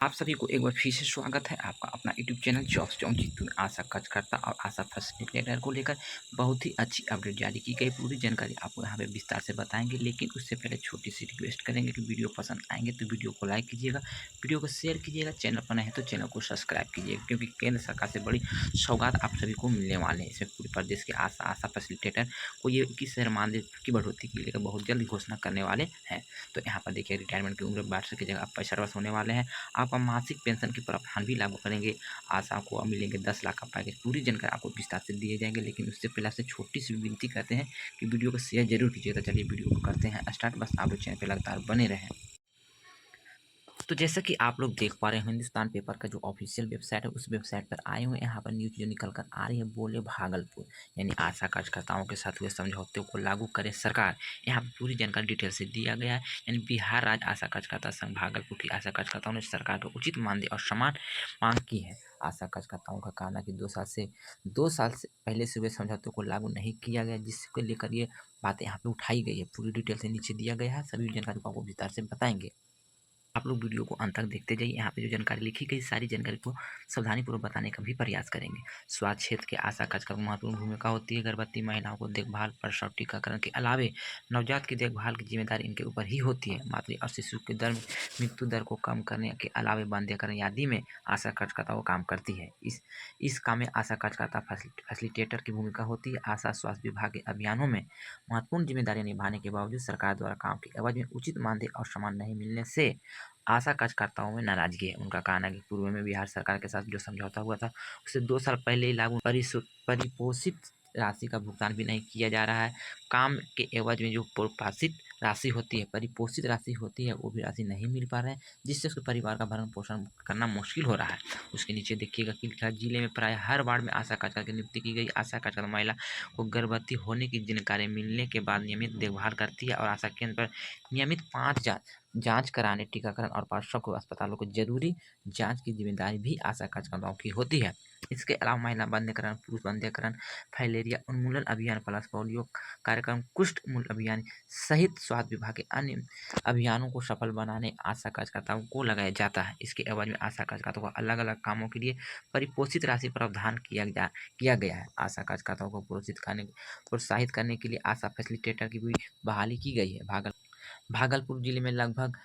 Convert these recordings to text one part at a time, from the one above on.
आप सभी को एक बार फिर से स्वागत है आपका अपना YouTube channel jobs John Jeetu में। आशा कार्यकर्ता और आशा फैसिलिटेटर को लेकर बहुत ही अच्छी अपडेट जारी की गई। पूरी जानकारी आपको यहाँ पे विस्तार से बताएंगे, लेकिन उससे पहले छोटी सी रिक्वेस्ट करेंगे कि वीडियो पसंद आएंगे तो वीडियो को लाइक कीजिएगा, वीडियो को शेयर कीजिएगा, चैनल पर नए हैं तो चैनल को सब्सक्राइब कीजिएगा, क्योंकि केंद्र सरकार से बड़ी सौगात आप सभी को मिलने वाले हैं। इसमें पूरे प्रदेश के आशा फैसिलिटेटर को ये 21,000 मानदेय की बढ़ोतरी को लेकर बहुत जल्द घोषणा करने वाले हैं। तो यहाँ पर देखिए, रिटायरमेंट की उम्र 62 की जगह 65 वर्ष होने वाले हैं। आप मासिक पेंशन के प्रावधान भी लागू करेंगे। आशा को अब मिलेंगे 10 लाख का पैकेज। पूरी जानकारी आपको विस्तार से दिए जाएंगे, लेकिन उससे पहले आपसे छोटी सी विनती करते हैं कि वीडियो को शेयर जरूर कीजिए। तो चलिए वीडियो को करते हैं स्टार्ट। बस आप लोग चैनल पर लगातार बने रहें। तो जैसा कि आप लोग देख पा रहे हैं, हिंदुस्तान पेपर का जो ऑफिशियल वेबसाइट है उस वेबसाइट पर आए हुए हैं। यहाँ पर न्यूज जो निकल कर आ रही है, बोले भागलपुर यानी आशा कार्यकर्ताओं के साथ हुए समझौते को लागू करे सरकार। यहाँ पर पूरी जानकारी डिटेल से दिया गया है। यानी बिहार राज्य आशा कार्यकर्ता संघ भागलपुर की आशा कार्यकर्ताओं ने सरकार को उचित मानदेय और समान मांग की है। आशा कार्यकर्ताओं का कहना है कि 2 साल से पहले से हुए समझौते को लागू नहीं किया गया, जिसको लेकर ये बातें यहाँ पे उठाई गई है। पूरी डिटेल से नीचे दिया गया है, सभी जानकारी को आपको विस्तार से बताएंगे। आप लोग वीडियो को अंत तक देखते जाइए। यहाँ पे जो जानकारी लिखी गई सारी जानकारी को सावधानीपूर्वक बताने का भी प्रयास करेंगे। स्वास्थ्य क्षेत्र के आशा कार्यकर्ता की महत्वपूर्ण भूमिका होती है। गर्भवती महिलाओं को देखभाल, प्रसव, टीकाकरण के अलावे नवजात की देखभाल की जिम्मेदारी इनके ऊपर ही होती है। मातृ और शिशु के दर मृत्यु दर को कम करने के अलावे बाध्यकरण आदि में आशा कार्यकर्ता वो काम करती है। इस काम में आशा कार्यकर्ता फैसिलिटेटर की भूमिका होती है। आशा स्वास्थ्य विभाग के अभियानों में महत्वपूर्ण जिम्मेदारी निभाने के बावजूद सरकार द्वारा काम के एवज में उचित मानदेय और सम्मान नहीं मिलने से आशा कार्यकर्ताओं में नाराजगी है। उनका कहना है कि पूर्व में बिहार सरकार के साथ जो समझौता हुआ था उससे 2 साल पहले ही लागू परिपोषित राशि का भुगतान भी नहीं किया जा रहा है। काम के एवज में जो परिपोषित राशि होती है, परिपोषित राशि होती है, वो भी राशि नहीं मिल पा रहे हैं, जिससे उसके परिवार का भरण पोषण करना मुश्किल हो रहा है। उसके नीचे देखिएगा कि लिखा है, जिले में प्राय हर वार्ड में आशा कार्यकर्ता की नियुक्ति की गई। आशा कार्यकर्ता महिला को गर्भवती होने की जानकारी मिलने के बाद नियमित देखभाल करती है और आशा केंद्र पर नियमित 5 जांच कराने, टीकाकरण और प्रसव को अस्पतालों को जरूरी जांच की जिम्मेदारी भी आशा कार्यकर्ताओं की होती है। इसके अलावा महिला बंधीकरण, पुरुष बंधीकरण, फाइलेरिया उन्मूलन अभियान, प्लस पोलियो कार्यक्रम, कुष्ठ उन्मूलन अभियान सहित स्वास्थ्य विभाग के अन्य अभियानों को सफल बनाने आशा कार्यकर्ताओं को लगाया जाता है। इसके एवज में आशा कार्यकर्ताओं को अलग अलग कामों के लिए परिपोषित राशि प्रावधान किया गया है। आशा कार्यकर्ताओं को प्रोत्साहित करने के लिए आशा फैसिलिटेटर की भी बहाली की गई है। भागलपुर जिले में लगभग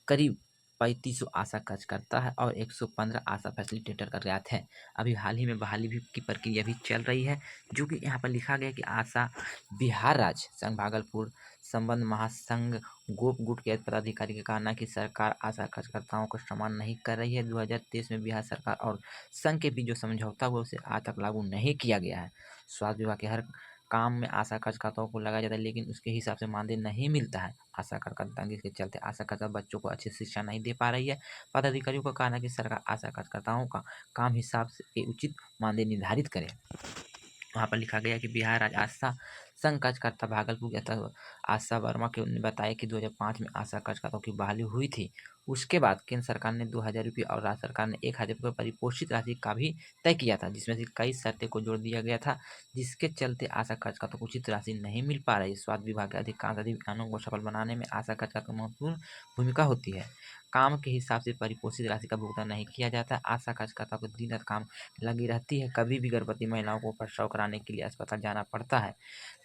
करीब 3500 आशा कार्यकर्ता है और 115 आशा फैसिलिटेटर कार्यरत है। अभी हाल ही में बहाली भी की प्रक्रिया भी चल रही है, जो कि यहाँ पर लिखा गया कि आशा बिहार राज्य संघ भागलपुर संबंध महासंघ गोप गुट के पदाधिकारी का कहना है कि सरकार आशा कार्यकर्ताओं को सम्मान नहीं कर रही है। 2023 में बिहार सरकार और संघ के बीच जो समझौता हुआ उसे आज तक लागू नहीं किया गया है। स्वास्थ्य विभाग के हर काम में आशा कार्यकर्ताओं को लगाया जाता है, लेकिन उसके हिसाब से मानदेय नहीं मिलता है। आशा कार्यकर्ता के चलते आशा कार्यकर्ता बच्चों को अच्छी शिक्षा नहीं दे पा रही है। पदाधिकारियों का कहना है कि सरकार आशा कार्यकर्ताओं का काम हिसाब से उचित मानदेय निर्धारित करे। वहाँ पर लिखा गया कि बिहार राज्य आशा संघ कार्यकर्ता भागलपुर के आशा वर्मा के ने बताया कि 2005 में आशा कार्यकर्ताओं की बहाली हुई थी। उसके बाद केंद्र सरकार ने 2,000 रुपये और राज्य सरकार ने 1,000 रुपये परिपोषित राशि का भी तय किया था, जिसमें से कई शर्तें को जोड़ दिया गया था, जिसके चलते आशा कार्यकर्ताओं को उचित राशि नहीं मिल पा रही। स्वास्थ्य विभाग के अधिकांश अभियानों को सफल बनाने में आशा कार्यकर्ता की महत्वपूर्ण भूमिका होती है। काम के हिसाब से परिपोषित राशि का भुगतान नहीं किया जाता। आशा कार्यकर्ता को दिन रात काम लगी रहती है। कभी भी गर्भवती महिलाओं को प्रसव कराने के लिए अस्पताल जाना पड़ता है।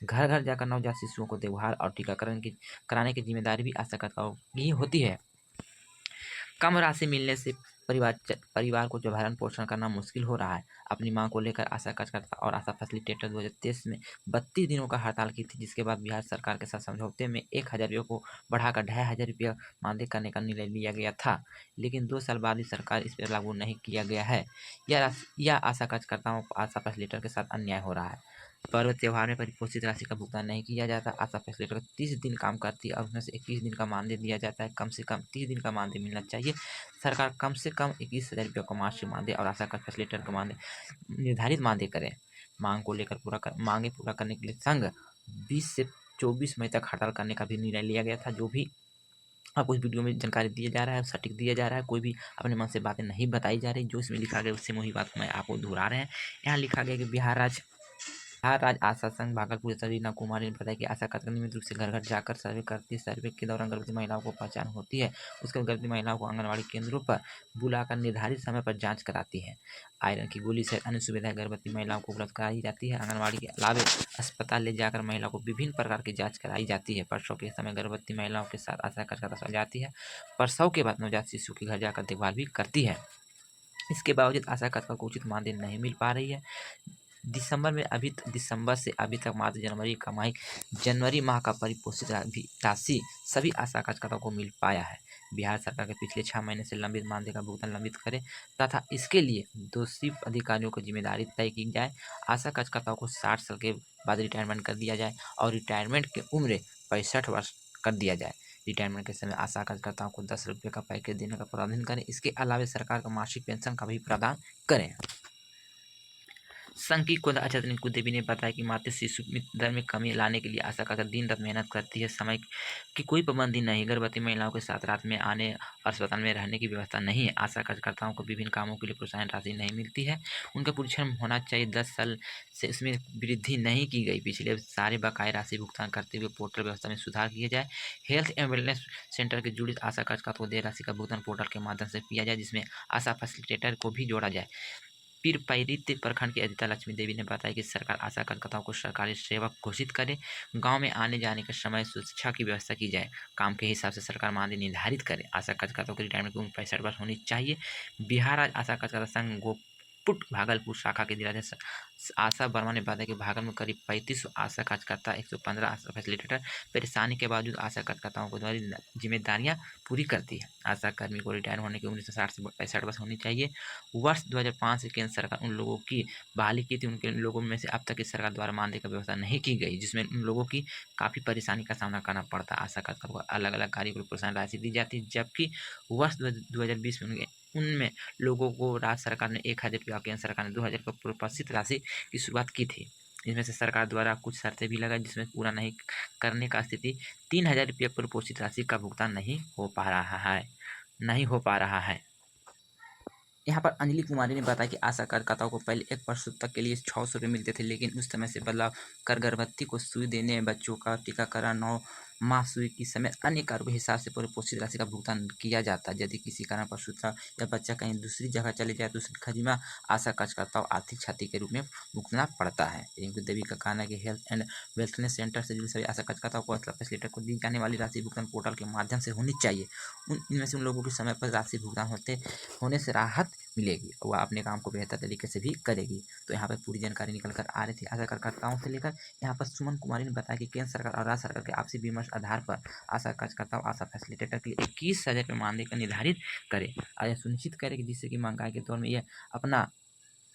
घर घर जाकर नवजात शिशुओं को देखभाल और टीकाकरण की कराने की जिम्मेदारी भी आशा कार्यकर्ताओं की होती है। कम राशि मिलने से परिवार को जो भरण पोषण करना मुश्किल हो रहा है। अपनी मांग को लेकर आशा कार्यकर्ता और आशा फैसिलिटेटर 2023 में 32 दिनों का हड़ताल की थी, जिसके बाद बिहार सरकार के साथ समझौते में 1,000 रुपये को बढ़ाकर 2,500 रुपया मानदेय करने का निर्णय लिया गया था, लेकिन 2 साल बाद ही सरकार इस पर लागू नहीं किया गया है। यह आशा कार्यकर्ताओं को आशा फैसिलिटेटर के साथ अन्याय हो रहा है। पर्व त्योहार में परिपोषित राशि का भुगतान नहीं किया जाता। आशा फैसिलिटेटर 30 दिन काम करती है और उसमें से 21 दिन का मानदेय दिया जाता है। कम से कम 30 दिन का मानदेय मिलना चाहिए। सरकार कम से कम 21,000 रुपये का मासिक मानदेय और आशा का फैसिलिटेटर का मानदेय निर्धारित मानदेय करें। मांग को लेकर मांगे पूरा करने के लिए संघ 20 से 24 मई तक हड़ताल करने का भी निर्णय लिया गया था। जो भी आपको इस वीडियो में जानकारी दिया जा रहा है, सटीक दिया जा रहा है, कोई भी अपने मन से बातें नहीं बताई जा रही। जो इसमें लिखा गया उससे वही बात मैं आपको दोहरा रहे हैं। यहाँ लिखा गया कि बिहार राज्य बिहार राज्य आशा संघ भागलपुर से रीना कुमारी ने बताया कि आशा कार्यकर्ता नियमित रूप से घर घर जाकर सर्वे करती है। सर्वे के दौरान गर्भवती महिलाओं को पहचान होती है। उसके बाद गर्भवती महिलाओं को आंगनबाड़ी केंद्रों पर बुलाकर निर्धारित समय पर जांच कराती है। आयरन की गोली सहित अन्य सुविधाएं गर्भवती महिलाओं को उपलब्ध कराई जाती है। आंगनबाड़ी के अलावे अस्पताल ले जाकर महिलाओं को विभिन्न प्रकार की जाँच कराई जाती है। प्रसव के समय गर्भवती महिलाओं के साथ आशा कार्यकर्ता जाती है। प्रसव के बाद नवजात शिशु के घर जाकर देखभाल भी करती है। इसके बावजूद आशा कार्यकर्ता को उचित मानदेय नहीं मिल पा रही है। दिसंबर से अभी तक मात्र जनवरी माह का परिपोषित राशि सभी आशा कार्यकर्ताओं को मिल पाया है। बिहार सरकार के पिछले 6 महीने से लंबित मानदेय का भुगतान लंबित करे तथा इसके लिए दोषी अधिकारियों को जिम्मेदारी तय की जाए। आशा कार्यकर्ताओं को 60 साल के बाद रिटायरमेंट कर दिया जाए और रिटायरमेंट की उम्र 65 वर्ष कर दिया जाए। रिटायरमेंट के समय आशा कार्यकर्ताओं को 10 रुपये का पैकेज देने का प्रावधान करें। इसके अलावा सरकार का मासिक पेंशन का भी प्रावधान करें। संघ की कोषाध्यक्ष रिंकू देवी ने बताया कि मातृ शिशु मृत्यु दर में कमी लाने के लिए आशा कार्यकर्ता दिन रात मेहनत करती है। समय की कोई पाबंदी नहीं। गर्भवती महिलाओं के साथ रात में आने और अस्पताल में रहने की व्यवस्था नहीं है। आशा कार्यकर्ताओं को विभिन्न कामों के लिए प्रोत्साहन राशि नहीं मिलती है। उनका प्रशिक्षण होना चाहिए। 10 साल से इसमें वृद्धि नहीं की गई। पिछले सारे बकाये राशि भुगतान करते हुए पोर्टल व्यवस्था में सुधार किया जाए। हेल्थ एंड वेलनेस सेंटर के जुड़े आशा कार्यकर्ताओं को देय राशि का भुगतान पोर्टल के माध्यम से किया जाए, जिसमें आशा फैसिलिटेटर को भी जोड़ा जाए। पीरपैंती प्रखंड की अदिता लक्ष्मी देवी ने बताया कि सरकार आशा कार्यकर्ताओं को सरकारी सेवक घोषित करे। गांव में आने जाने के समय शिक्षा की व्यवस्था की जाए। काम के हिसाब से सरकार मानदेय निर्धारित करे। आशा कार्यकर्ताओं की रिटायरमेंट की उम्र 65 वर्ष होनी चाहिए। बिहार राज्य आशा कार्यकर्ता संघ गोपुट भागलपुर शाखा के जिलाध्यक्ष आशा वर्मा ने बताया कि भागल में करीब 3500 आशा कार्यकर्ता 115 आशा फैसिलिटेटर परेशानी के बावजूद आशा कार्यकर्ताओं को द्वारा जिम्मेदारियां पूरी करती है। आशा कर्मी को रिटायर होने की उम्र से 60 से 65 वर्ष होनी चाहिए। वर्ष 2005 से केंद्र सरकार उन लोगों की बहाली की थी। उनके लोगों में से अब तक इस सरकार द्वारा मानदेय का व्यवस्था नहीं की गई, जिसमें उन लोगों की काफ़ी परेशानी का सामना करना पड़ता। आशा कार्यकर्ताओं को अलग अलग कार्य को प्रोत्साहन राशि दी जाती है, जबकि वर्ष 2020 में उनमें लोगों को राज्य सरकार ने 1000 रुपया, केंद्र सरकार ने 2000 रुपये प्रोत्साहित राशि की शुरुआत की थी। इसमें से सरकार द्वारा कुछ शर्तें भी लगाई, जिसमें पूरा नहीं करने का स्थिति 3000 रुपये प्रोत्साहित राशि का भुगतान नहीं हो पा रहा है। यहाँ पर अंजलि कुमारी ने बताया कि आशा कार्यकर्ताओं को पहले एक प्रसूतक के लिए 600 रुपये मिलते थे, लेकिन उस समय से बदलाव कर गर्भवती को सुई देने, बच्चों का टीकाकरण, 9 माह सुई की समेत अन्य कार्यों के हिसाब से परिपोषित राशि का भुगतान किया जाता है। यदि किसी कारण प्रसूता या बच्चा कहीं दूसरी जगह चले जाए तो उसकी खजिमा आशा कार्यकर्ताओं आर्थिक क्षति के रूप में भुगतना पड़ता है। रिंकू देवी का कहना है कि हेल्थ एंड वेलनेस सेंटर से जुड़े सभी आशा कार्यकर्ताओं को फैसिलिटेटर को दी जाने वाली राशि भुगतान पोर्टल के माध्यम से होनी चाहिए। इनमें से उन लोगों के समय पर राशि भुगतान होने से राहत मिलेगी। वह अपने काम को बेहतर तरीके से भी करेगी। तो यहाँ पर पूरी जानकारी निकल कर आ रही थी आशा कार्यकर्ताओं से लेकर। यहाँ पर सुमन कुमारी ने बताया कि केंद्र सरकार और राज्य सरकार के आपसी विमर्श आधार पर आशा कार्यकर्ताओं आशा फैसिलिटेटर के लिए 21,000 रुपये मानदेय का निर्धारित करे और यह सुनिश्चित करे कि जिससे कि महंगाई के दौर में यह अपना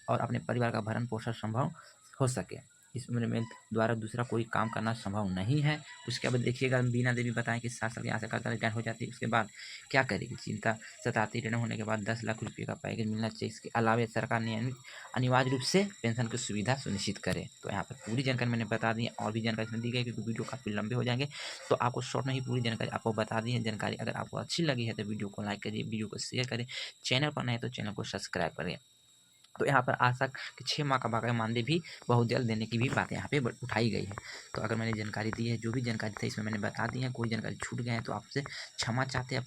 और अपने परिवार का भरण पोषण संभव हो सके। इस उम्र में द्वारा दूसरा कोई काम करना संभव नहीं है। उसके बाद देखिएगा बीना देवी बताएं कि 7 साल की आशा कार्यकर्ता रिटायर हो जाती है, उसके बाद क्या करेगी। चिंता सताती। रिटायर होने के बाद 10 लाख रुपये का पैकेज मिलना चाहिए। इसके अलावा सरकार नियमित अनिवार्य रूप से पेंशन की सुविधा सुनिश्चित करे। तो यहाँ पर पूरी जानकारी मैंने बता दी है, और भी जानकारी इसमें दी गई क्योंकि वीडियो काफ़ी लंबे हो जाएंगे, तो आपको शॉर्ट में ही पूरी जानकारी आपको बता दी है। जानकारी अगर आपको अच्छी लगी है तो वीडियो को लाइक करिए, वीडियो को शेयर करें, चैनल पर नए तो चैनल को सब्सक्राइब करें। तो यहाँ पर आशा के 6 माह का बकाया मानदेय भी बहुत जल्द देने की भी बात यहाँ पे उठाई गई है। तो अगर मैंने जानकारी दी है, जो भी जानकारी थी इसमें मैंने बता दी है, कोई जानकारी छूट गए हैं तो आपसे क्षमा चाहते हैं।